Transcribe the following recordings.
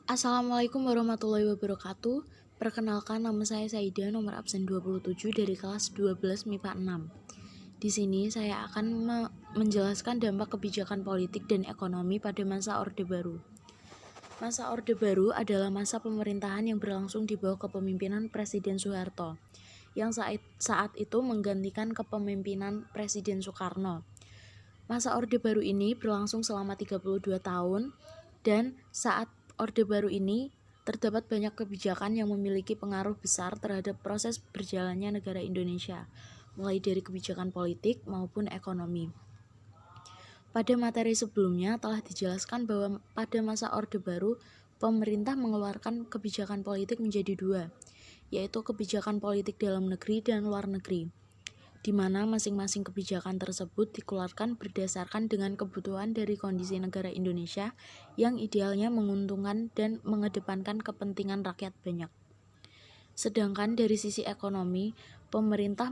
Assalamualaikum warahmatullahi wabarakatuh. Perkenalkan, nama saya Saida, nomor absen 27 dari kelas 12 MIPA 6. Di sini saya akan menjelaskan dampak kebijakan politik dan ekonomi pada masa Orde Baru. Masa Orde Baru adalah masa pemerintahan yang berlangsung di bawah kepemimpinan Presiden Soeharto, yang saat itu menggantikan kepemimpinan Presiden Soekarno. Masa Orde Baru ini berlangsung selama 32 tahun, dan saat Orde Baru ini terdapat banyak kebijakan yang memiliki pengaruh besar terhadap proses berjalannya negara Indonesia, mulai dari kebijakan politik maupun ekonomi. Pada materi sebelumnya telah dijelaskan bahwa pada masa Orde Baru, pemerintah mengeluarkan kebijakan politik menjadi dua, yaitu kebijakan politik dalam negeri dan luar negeri, di mana masing-masing kebijakan tersebut dikeluarkan berdasarkan dengan kebutuhan dari kondisi negara Indonesia yang idealnya menguntungkan dan mengedepankan kepentingan rakyat banyak. Sedangkan dari sisi ekonomi, pemerintah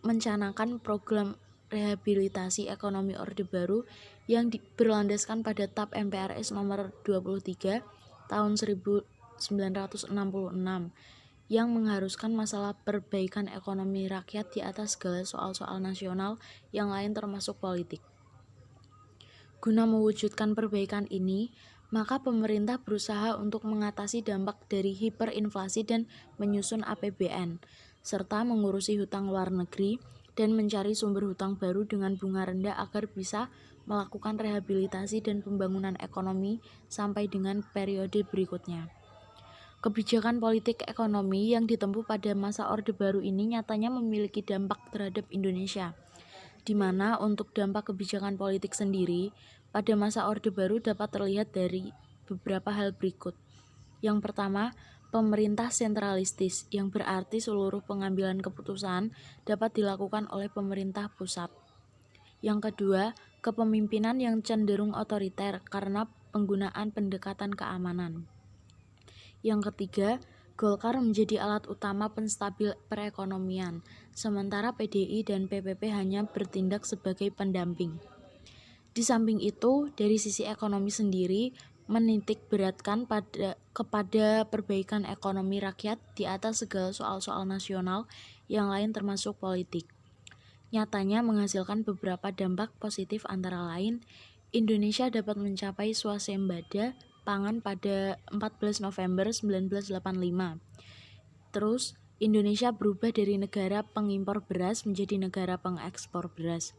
mencanangkan program rehabilitasi ekonomi Orde Baru yang berlandaskan pada TAP MPRS nomor 23 tahun 1966 yang mengharuskan masalah perbaikan ekonomi rakyat di atas segala soal-soal nasional yang lain termasuk politik. Guna mewujudkan perbaikan ini, maka pemerintah berusaha untuk mengatasi dampak dari hiperinflasi dan menyusun APBN, serta mengurusi hutang luar negeri dan mencari sumber hutang baru dengan bunga rendah agar bisa melakukan rehabilitasi dan pembangunan ekonomi sampai dengan periode berikutnya. Kebijakan politik ekonomi yang ditempuh pada masa Orde Baru ini nyatanya memiliki dampak terhadap Indonesia, di mana untuk dampak kebijakan politik sendiri pada masa Orde Baru dapat terlihat dari beberapa hal berikut. Yang pertama, pemerintah sentralistis, yang berarti seluruh pengambilan keputusan dapat dilakukan oleh pemerintah pusat. Yang kedua, kepemimpinan yang cenderung otoriter karena penggunaan pendekatan keamanan. Yang ketiga, Golkar menjadi alat utama penstabil perekonomian, sementara PDI dan PPP hanya bertindak sebagai pendamping. Di samping itu, dari sisi ekonomi sendiri, menitik beratkan kepada perbaikan ekonomi rakyat di atas segala soal-soal nasional yang lain termasuk politik. Nyatanya menghasilkan beberapa dampak positif antara lain, Indonesia dapat mencapai swasembada pangan pada 14 November 1985. Terus, Indonesia berubah dari negara pengimpor beras menjadi negara pengekspor beras.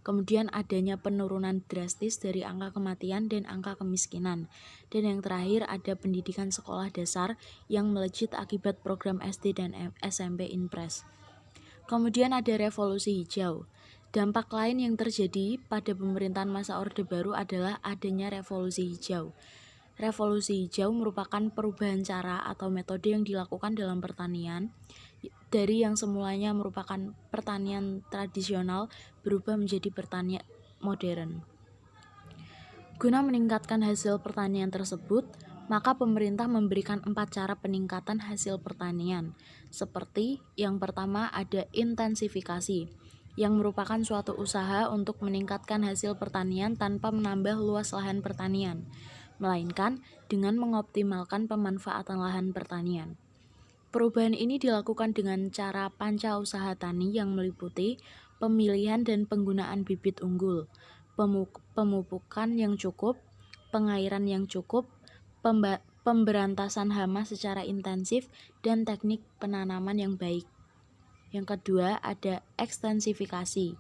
Kemudian adanya penurunan drastis dari angka kematian dan angka kemiskinan. Dan yang terakhir ada pendidikan sekolah dasar yang melejit akibat program SD dan SMP Inpres. Kemudian ada revolusi hijau. Dampak lain yang terjadi pada pemerintahan masa Orde Baru adalah adanya revolusi hijau. Revolusi hijau merupakan perubahan cara atau metode yang dilakukan dalam pertanian dari yang semulanya merupakan pertanian tradisional berubah menjadi pertanian modern. Guna meningkatkan hasil pertanian tersebut, maka pemerintah memberikan 4 cara peningkatan hasil pertanian. Seperti yang pertama ada intensifikasi, yang merupakan suatu usaha untuk meningkatkan hasil pertanian tanpa menambah luas lahan pertanian, melainkan dengan mengoptimalkan pemanfaatan lahan pertanian. Perubahan ini dilakukan dengan cara panca usaha tani yang meliputi pemilihan dan penggunaan bibit unggul, pemupukan yang cukup, pengairan yang cukup, pemberantasan hama secara intensif, dan teknik penanaman yang baik. Yang kedua ada ekstensifikasi,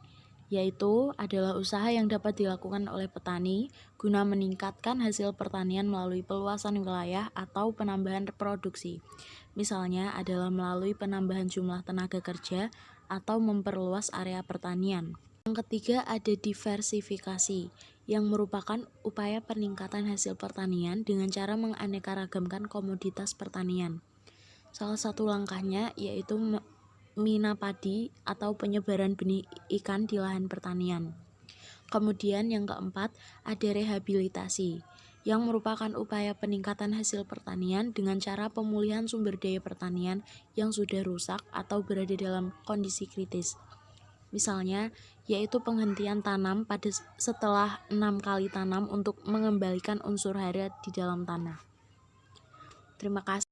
yaitu adalah usaha yang dapat dilakukan oleh petani guna meningkatkan hasil pertanian melalui peluasan wilayah atau penambahan produksi. Misalnya adalah melalui penambahan jumlah tenaga kerja atau memperluas area pertanian. Yang ketiga ada diversifikasi, yang merupakan upaya peningkatan hasil pertanian dengan cara menganeka-ragamkan komoditas pertanian. Salah satu langkahnya yaitu mina padi atau penyebaran benih ikan di lahan pertanian. Kemudian yang keempat ada rehabilitasi, yang merupakan upaya peningkatan hasil pertanian dengan cara pemulihan sumber daya pertanian yang sudah rusak atau berada dalam kondisi kritis. Misalnya, yaitu penghentian tanam pada setelah 6 kali tanam untuk mengembalikan unsur hara di dalam tanah. Terima kasih.